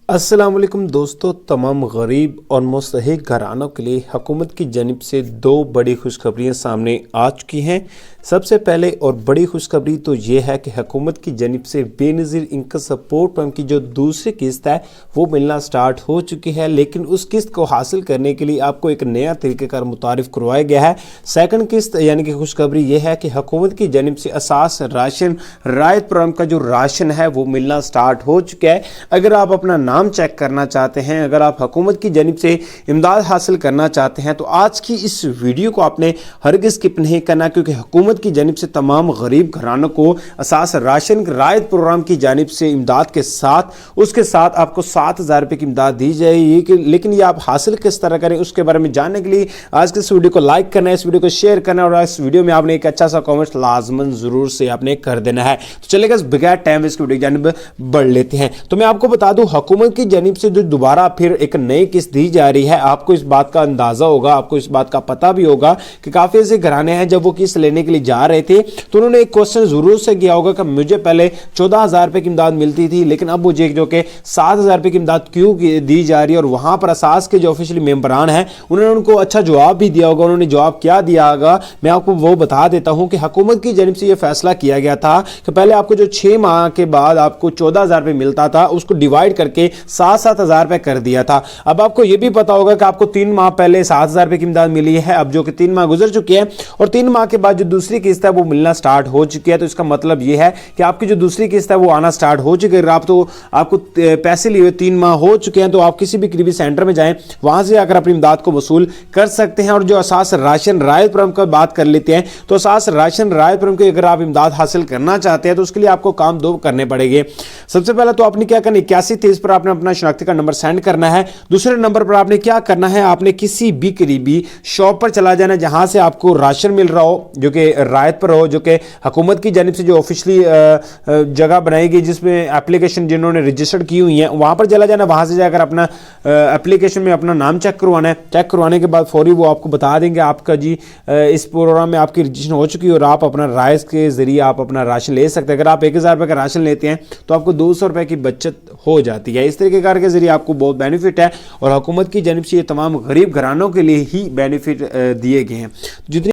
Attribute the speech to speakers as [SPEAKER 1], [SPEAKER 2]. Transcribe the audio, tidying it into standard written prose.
[SPEAKER 1] अस्सलाम वालेकुम दोस्तों, तमाम गरीब और मुस्तहिक घरानों के लिए हुकूमत की जानिब से दो बड़ी खुशखबरियाँ सामने आ चुकी हैं। सबसे पहले और बड़ी खुशखबरी तो ये है कि हुकूमत की जानिब से बेनज़ीर इनकम सपोर्ट फंड की जो दूसरी किस्त है वो मिलना स्टार्ट हो चुकी है, लेकिन उस किस्त को हासिल करने के लिए आपको एक नया तरीक़ेकार मुतारिफ करवाया गया है। सेकंड किस्त यानी कि खुशखबरी ये है कि हुकूमत की जानिब से असास राशन रायत प्रोग्राम का जो राशन है वो मिलना स्टार्ट हो चुका है। अगर आप अपना नाम चेक करना चाहते हैं, अगर आप हुकूमत की जानिब से इमदाद हासिल करना चाहते हैं तो आज की इस वीडियो को आपने हरगिज़ स्किप नहीं करना, क्योंकि हुकूमत की जानिब से तमाम गरीब घरानों को असास राशन रायत प्रोग्राम की जानिब से इमदाद के साथ उसके साथ आपको 7,000 रुपये की इमदाद दी जाएगी। लेकिन ये आप हासिल किस तरह करें उसके बारे में जानने के लिए आज के इस वीडियो को लाइक करना है, इस वीडियो को शेयर करना है और इस वीडियो में आपने एक अच्छा सा कॉमेंट लाजमन जरूर से आपने कर देना है। तो चलेगा बगैर टाइम इसकी वीडियो की जानिब बढ़ लेते हैं। तो मैं आपको बता दूं, हुकूमत की जानिब से जो दोबारा फिर एक नई किस्त दी जा रही है, आपको इस बात का अंदाजा होगा, आपको इस बात का पता भी होगा कि काफी ऐसे घराने हैं जब वो किस्त लेने के लिए जा रहे थे तो उन्होंने एक क्वेश्चन जरूर से किया होगा कि मुझे पहले 14,000 रुपए की इमदाद मिलती थी, लेकिन अब मुझे जो कि 7,000 रुपए की इमदाद क्यों दी जा रही है। और वहां पर असास के जो ऑफिशियली मेंबरान हैं उन्होंने उनको अच्छा जवाब भी दिया होगा। उन्होंने जवाब क्या दिया होगा मैं आपको वो बता देता हूं कि हुकूमत की जानिब से यह फैसला किया गया था कि पहले आपको जो 6 माह के बाद आपको 14,000 रुपए मिलता था उसको डिवाइड करके 7,000 रुपए कर दिया था। अब आपको यह भी पता होगा कि आपको 3 माह पहले 7,000 रुपए की इमदाद मिली है, अब जो कि 3 माह गुजर चुके हैं और 3 माह के बाद जो दूसरी किस्त है वो मिलना स्टार्ट हो चुकी है। तो इसका मतलब यह है कि आपकी जो दूसरी किस्त है वो आना स्टार्ट हो चुकी है। आप तो आपको पैसे लिए हुए 3 माह हो चुके हैं तो आप किसी भी करीबी सेंटर में जाएं, वहां से आकर अपनी इमदाद को वसूल कर सकते हैं। और जो असास राशन रायत प्रोग्राम की बात कर लेते हैं तो असास राशन रायत प्रोग्राम की अगर आप इमदाद हासिल करना चाहते हैं तो उसके लिए आपको काम दो करने पड़ेंगे। सबसे पहले तो आपने क्या करना है, 8123 पर आपने अपना शनाख्ती का नंबर सेंड करना है। दूसरे नंबर पर आपने क्या करना है, आपने किसी भी करीबी शॉप पर चला जाना जहां से आपको राशन मिल रहा हो जो कि रायत पर हो, जो कि हुकूमत की जानिब से जो ऑफिशियली जगह बनाई गई जिसमें एप्लीकेशन जिन्होंने रजिस्टर्ड की हुई है वहां पर चला जाना। वहां से जाकर अपना एप्लीकेशन में अपना नाम चेक करवाना है। चेक करवाने के बाद फौरी वो आपको बता देंगे आपका जी इस प्रोग्राम में आपकी रजिस्ट्रेशन हो चुकी है और आप अपना राइस के जरिए आप अपना राशन ले सकते हैं। अगर आप 1,000 रुपये का राशन लेते हैं तो आपको 200 रुपये की बचत हो जाती है। इस तरीके कार के जरिए आपको बहुत बेनिफिट है और हुकूमत की जानिब से ये तमाम गरीब घरानों के लिए ही बेनिफिट दिए गए हैं। जितनी